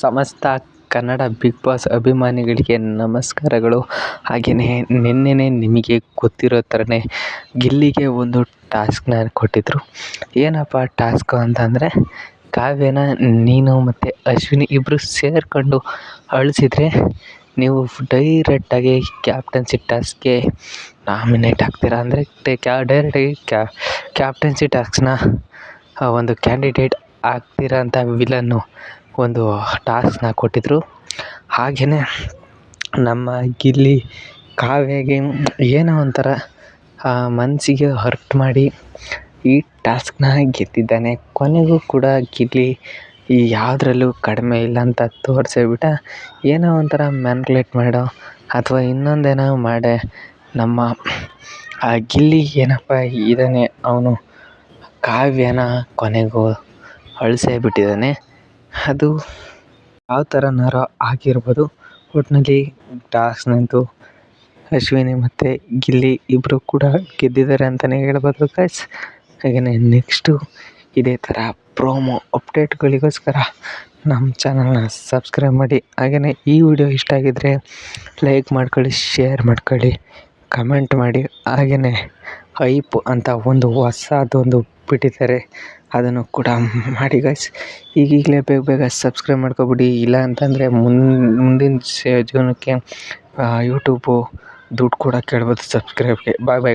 ಸಮಸ್ತ Kannada big boss ಅಭಿಮಾನಿಗಳಿಗೆ ನಮಸ್ಕಾರಗಳು. ಹಾಗೆಯೇ ನಿನ್ನೆನೇ ನಿಮಗೆ ಗೊತ್ತಿರೋ ಥರನೇ ಗಿಲ್ಲಿಗೆ ಒಂದು ಟಾಸ್ಕ್ನ ಕೊಟ್ಟಿದ್ದರು. ಏನಪ್ಪ ಟಾಸ್ಕು ಅಂತಂದರೆ, ಕಾವ್ಯನ ನೀನು ಮತ್ತು ಅಶ್ವಿನಿ ಇಬ್ಬರು ಸೇರಿಕೊಂಡು ಅಳಿಸಿದರೆ ನೀವು ಡೈರೆಕ್ಟಾಗಿ ಕ್ಯಾಪ್ಟನ್ಸಿ ಟಾಸ್ಕ್ಗೆ ನಾಮಿನೇಟ್ ಆಗ್ತೀರಾ. ಅಂದರೆ ಡೈರೆಕ್ಟಾಗಿ ಕ್ಯಾಪ್ಟನ್ಸಿ ಟಾಸ್ಕ್ನ ಒಂದು ಕ್ಯಾಂಡಿಡೇಟ್ ಆಗ್ತೀರಾ ಅಂತ ವಿಲನ್ನು ಒಂದು ಟಾಸ್ಕ್ನ ಕೊಟ್ಟಿದ್ದರು. ಹಾಗೆಯೇ ನಮ್ಮ ಗಿಲ್ಲಿ ಕಾವ್ಯಗೆ ಏನೋ ಒಂಥರ ಮನಸ್ಸಿಗೆ ಹರ್ಟ್ ಮಾಡಿ ಈ ಟಾಸ್ಕ್ನ ಗೆದ್ದಿದ್ದಾನೆ. ಕೊನೆಗೂ ಕೂಡ ಗಿಲ್ಲಿ ಯಾವುದ್ರಲ್ಲೂ ಕಡಿಮೆ ಇಲ್ಲ ಅಂತ ತೋರಿಸೇಬಿಟ್ಟ. ಏನೋ ಒಂಥರ ಮ್ಯಾನ್ಯುಲೇಟ್ ಮಾಡೋ ಅಥವಾ ಇನ್ನೊಂದೇನೋ ಮಾಡಿ ನಮ್ಮ ಆ ಗಿಲ್ಲಿ ಏನಪ್ಪ ಇದ್ದಾನೆ, ಅವನು ಕಾವ್ಯನ ಕೊನೆಗೂ ಅಳಿಸೇ ಬಿಟ್ಟಿದ್ದಾನೆ. ಅದು ಯಾವ ಥರನಾರೋ ಆಗಿರ್ಬೋದು. ಒಟ್ಟಿನಲ್ಲಿ ಟಾಸ್ಕ್ನಂತೂ ಅಶ್ವಿನಿ ಮತ್ತು ಗಿಲ್ಲಿ ಇಬ್ಬರು ಕೂಡ ಗೆದ್ದಿದ್ದಾರೆ ಅಂತಲೇ ಹೇಳ್ಬೋದು ಗೈಸ್. ಹಾಗೆಯೇ ನೆಕ್ಸ್ಟು ಇದೇ ಥರ ಪ್ರೋಮೋ ಅಪ್ಡೇಟ್ಗಳಿಗೋಸ್ಕರ ನಮ್ಮ ಚಾನಲ್ನ ಸಬ್ಸ್ಕ್ರೈಬ್ ಮಾಡಿ. ಹಾಗೆಯೇ ಈ ವಿಡಿಯೋ ಇಷ್ಟ ಆಗಿದ್ದರೆ ಲೈಕ್ ಮಾಡ್ಕೊಳ್ಳಿ, ಶೇರ್ ಮಾಡ್ಕೊಳ್ಳಿ, ಕಮೆಂಟ್ ಮಾಡಿ. ಹಾಗೆಯೇ ಹೈಪ್ ಅಂತ ಒಂದು ಹೊಸದೊಂದು ಬಿಟ್ಟಿದ್ದಾರೆ, ಅದನ್ನು ಕೂಡ ಮಾಡಿ ಗೈಸ್. ಈಗಲೇ ಬೇಗ ಸಬ್ಸ್ಕ್ರೈಬ್ ಮಾಡ್ಕೊಬಿಡಿ. ಇಲ್ಲ ಅಂತಂದರೆ ಮುಂದಿನ ಜೀವನಕ್ಕೆ ಯೂಟ್ಯೂಬು ದುಡ್ಡು ಕೂಡ ಕೇಳ್ಬೋದು ಸಬ್ಸ್ಕ್ರೈಬ್ಗೆ. ಬಾಯ್ ಬಾಯ್.